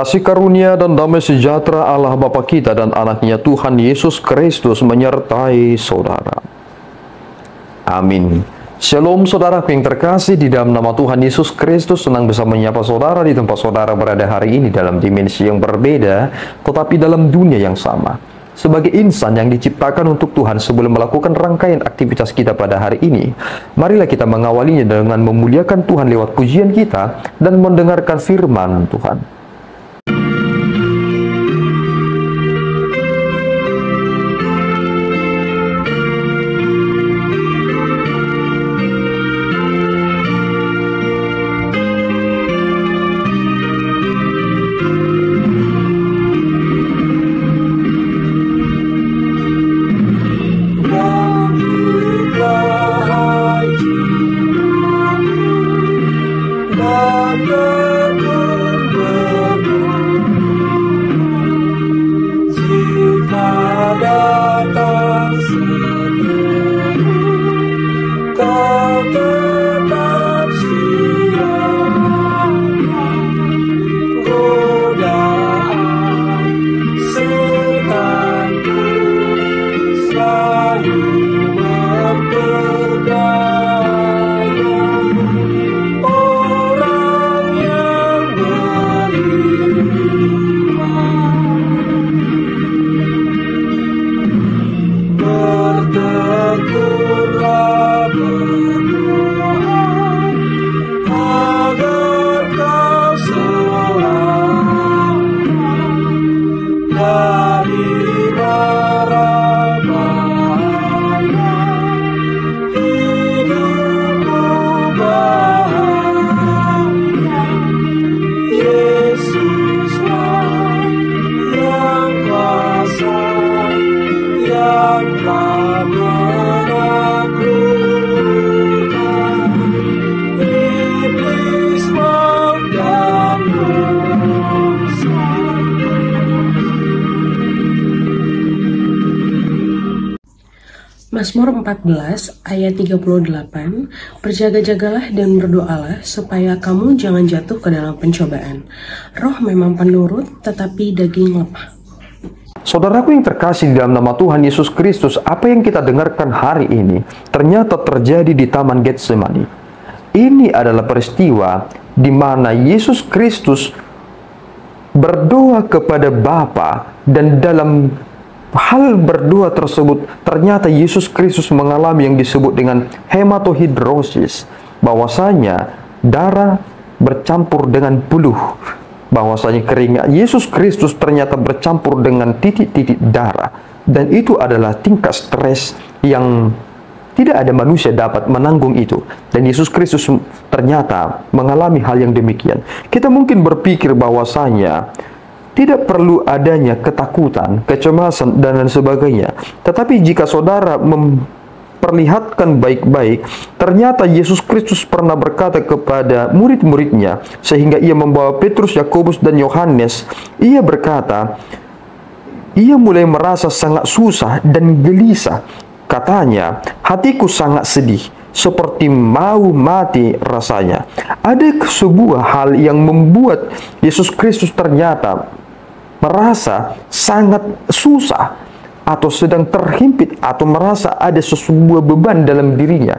Kasih karunia dan damai sejahtera Allah Bapa kita dan anaknya Tuhan Yesus Kristus menyertai saudara. Amin. Shalom saudaraku yang terkasih, di dalam nama Tuhan Yesus Kristus senang bisa menyapa saudara di tempat saudara berada hari ini dalam dimensi yang berbeda, tetapi dalam dunia yang sama. Sebagai insan yang diciptakan untuk Tuhan, sebelum melakukan rangkaian aktivitas kita pada hari ini, marilah kita mengawalinya dengan memuliakan Tuhan lewat pujian kita dan mendengarkan firman Tuhan. Mazmur 14 ayat 38, berjaga-jagalah dan berdoalah supaya kamu jangan jatuh ke dalam pencobaan. Roh memang penurut, tetapi daging lemah. Saudaraku yang terkasih di dalam nama Tuhan Yesus Kristus, apa yang kita dengarkan hari ini ternyata terjadi di Taman Getsemani. Ini adalah peristiwa di mana Yesus Kristus berdoa kepada Bapa, dan dalam hal berdoa tersebut ternyata Yesus Kristus mengalami yang disebut dengan hematohidrosis, bahwasanya darah bercampur dengan peluh, bahwasanya keringat Yesus Kristus ternyata bercampur dengan titik-titik darah, dan itu adalah tingkat stres yang tidak ada manusia dapat menanggung itu, dan Yesus Kristus ternyata mengalami hal yang demikian. Kita mungkin berpikir bahwasanya tidak perlu adanya ketakutan, kecemasan, dan lain sebagainya. Tetapi jika saudara memperlihatkan baik-baik, ternyata Yesus Kristus pernah berkata kepada murid-muridnya, sehingga ia membawa Petrus, Yakobus, dan Yohanes. Ia berkata, ia mulai merasa sangat susah dan gelisah. Katanya, hatiku sangat sedih, seperti mau mati rasanya. Ada sebuah hal yang membuat Yesus Kristus ternyata merasa sangat susah, atau sedang terhimpit, atau merasa ada sebuah beban dalam dirinya.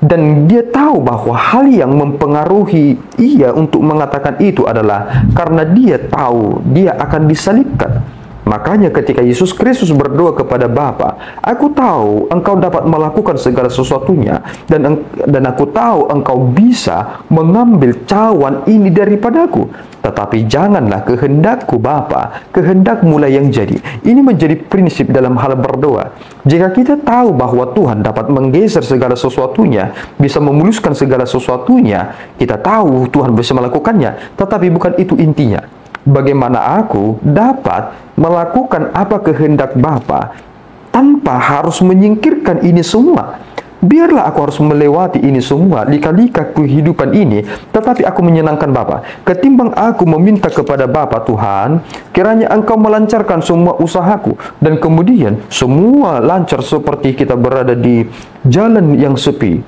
Dan dia tahu bahwa hal yang mempengaruhi ia untuk mengatakan itu adalah karena dia tahu dia akan disalibkan. Makanya ketika Yesus Kristus berdoa kepada Bapa, aku tahu engkau dapat melakukan segala sesuatunya, dan aku tahu engkau bisa mengambil cawan ini daripadaku. Tetapi janganlah kehendakku Bapa, kehendakmu lah yang jadi. Ini menjadi prinsip dalam hal berdoa. Jika kita tahu bahwa Tuhan dapat menggeser segala sesuatunya, bisa memuluskan segala sesuatunya, kita tahu Tuhan bisa melakukannya, tetapi bukan itu intinya. Bagaimana aku dapat melakukan apa kehendak Bapa tanpa harus menyingkirkan ini semua? Biarlah aku harus melewati ini semua, lika-lika kehidupan ini, tetapi aku menyenangkan Bapa. Ketimbang aku meminta kepada Bapa, Tuhan, kiranya Engkau melancarkan semua usahaku, dan kemudian semua lancar seperti kita berada di jalan yang sepi,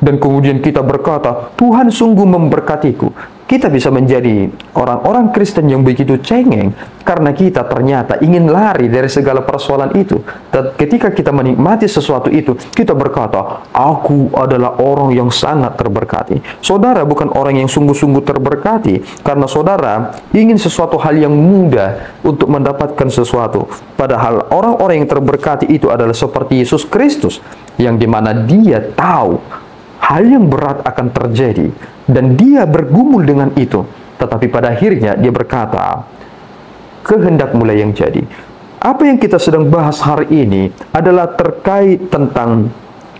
dan kemudian kita berkata, Tuhan sungguh memberkatiku. Kita bisa menjadi orang-orang Kristen yang begitu cengeng karena kita ternyata ingin lari dari segala persoalan itu. Dan ketika kita menikmati sesuatu itu, kita berkata, aku adalah orang yang sangat terberkati. Saudara bukan orang yang sungguh-sungguh terberkati karena saudara ingin sesuatu hal yang mudah untuk mendapatkan sesuatu. Padahal orang-orang yang terberkati itu adalah seperti Yesus Kristus, yang dimana dia tahu hal yang berat akan terjadi dan dia bergumul dengan itu, tetapi pada akhirnya dia berkata, kehendak mulai yang jadi. Apa yang kita sedang bahas hari ini adalah terkait tentang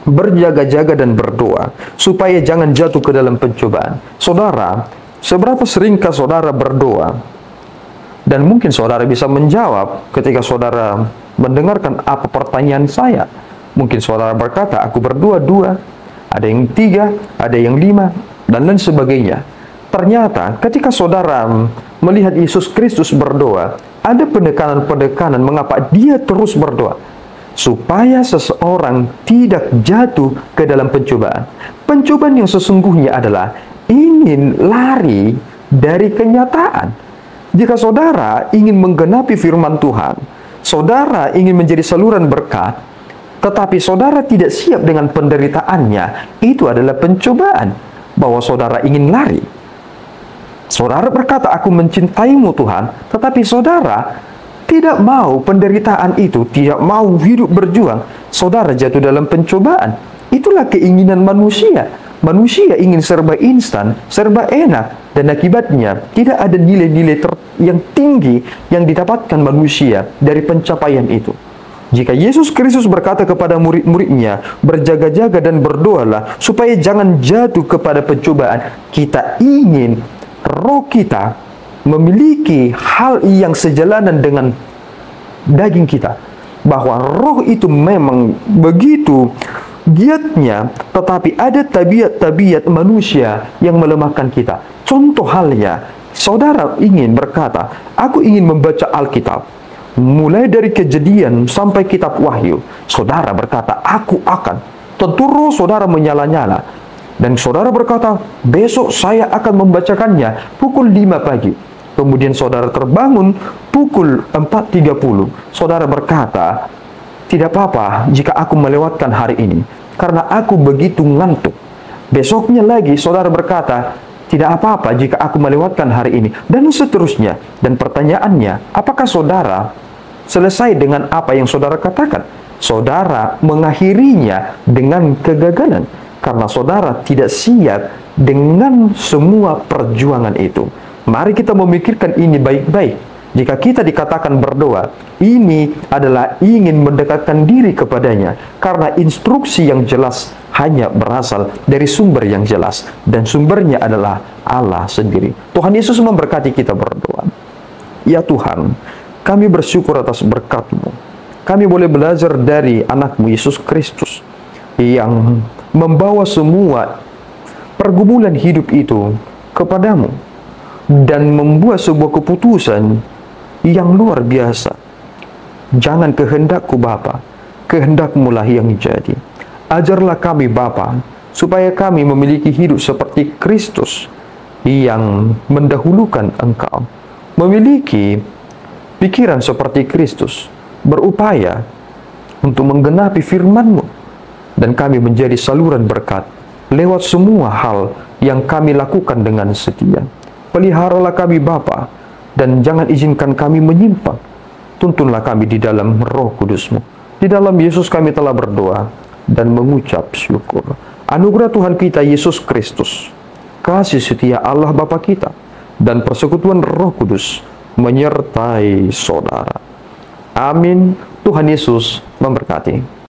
berjaga-jaga dan berdoa supaya jangan jatuh ke dalam pencobaan. Saudara, seberapa seringkah saudara berdoa? Dan mungkin saudara bisa menjawab ketika saudara mendengarkan apa pertanyaan saya. Mungkin saudara berkata, aku berdoa 2, ada yang 3, ada yang 5, dan lain sebagainya. Ternyata ketika saudara melihat Yesus Kristus berdoa, ada penekanan-penekanan mengapa dia terus berdoa, supaya seseorang tidak jatuh ke dalam pencobaan. Pencobaan yang sesungguhnya adalah ingin lari dari kenyataan. Jika saudara ingin menggenapi firman Tuhan, saudara ingin menjadi saluran berkat, tetapi saudara tidak siap dengan penderitaannya, itu adalah pencobaan. Bahwa saudara ingin lari. Saudara berkata, aku mencintaimu Tuhan, tetapi saudara tidak mau penderitaan itu, tidak mau hidup berjuang. Saudara jatuh dalam pencobaan. Itulah keinginan manusia. Manusia ingin serba instan, serba enak, dan akibatnya tidak ada nilai-nilai yang tinggi yang didapatkan manusia dari pencapaian itu. Jika Yesus Kristus berkata kepada murid-muridnya, berjaga-jaga dan berdoalah supaya jangan jatuh kepada pencobaan, kita ingin roh kita memiliki hal yang sejalanan dengan daging kita. Bahwa roh itu memang begitu giatnya, tetapi ada tabiat-tabiat manusia yang melemahkan kita. Contoh halnya, saudara ingin berkata, aku ingin membaca Alkitab. Mulai dari Kejadian sampai kitab Wahyu, saudara berkata, aku akan. Tentu roh saudara menyala-nyala. Dan saudara berkata, besok saya akan membacakannya pukul 5 pagi. Kemudian saudara terbangun pukul 4.30. Saudara berkata, tidak apa-apa jika aku melewatkan hari ini, karena aku begitu ngantuk. Besoknya lagi saudara berkata, tidak apa-apa jika aku melewatkan hari ini, dan seterusnya. Dan pertanyaannya, apakah saudara selesai dengan apa yang saudara katakan? Saudara mengakhirinya dengan kegagalan, karena saudara tidak siap dengan semua perjuangan itu. Mari kita memikirkan ini baik-baik. Jika kita dikatakan berdoa, ini adalah ingin mendekatkan diri kepadanya, karena instruksi yang jelas hanya berasal dari sumber yang jelas, dan sumbernya adalah Allah sendiri. Tuhan Yesus memberkati kita berdoa. Ya Tuhan, kami bersyukur atas berkat-Mu. Kami boleh belajar dari anak-Mu Yesus Kristus yang membawa semua pergumulan hidup itu kepadamu dan membuat sebuah keputusan yang luar biasa. Jangan kehendakku Bapa, kehendak-Mu lah yang jadi. Ajarlah kami Bapa, supaya kami memiliki hidup seperti Kristus yang mendahulukan Engkau, memiliki pikiran seperti Kristus, berupaya untuk menggenapi firman-Mu, dan kami menjadi saluran berkat lewat semua hal yang kami lakukan dengan setia. Peliharalah kami Bapa, dan jangan izinkan kami menyimpang. Tuntunlah kami di dalam Roh Kudus-Mu. Di dalam Yesus kami telah berdoa dan mengucap syukur. Anugerah Tuhan kita Yesus Kristus, kasih setia Allah Bapa kita, dan persekutuan Roh Kudus menyertai saudara. Amin. Tuhan Yesus memberkati.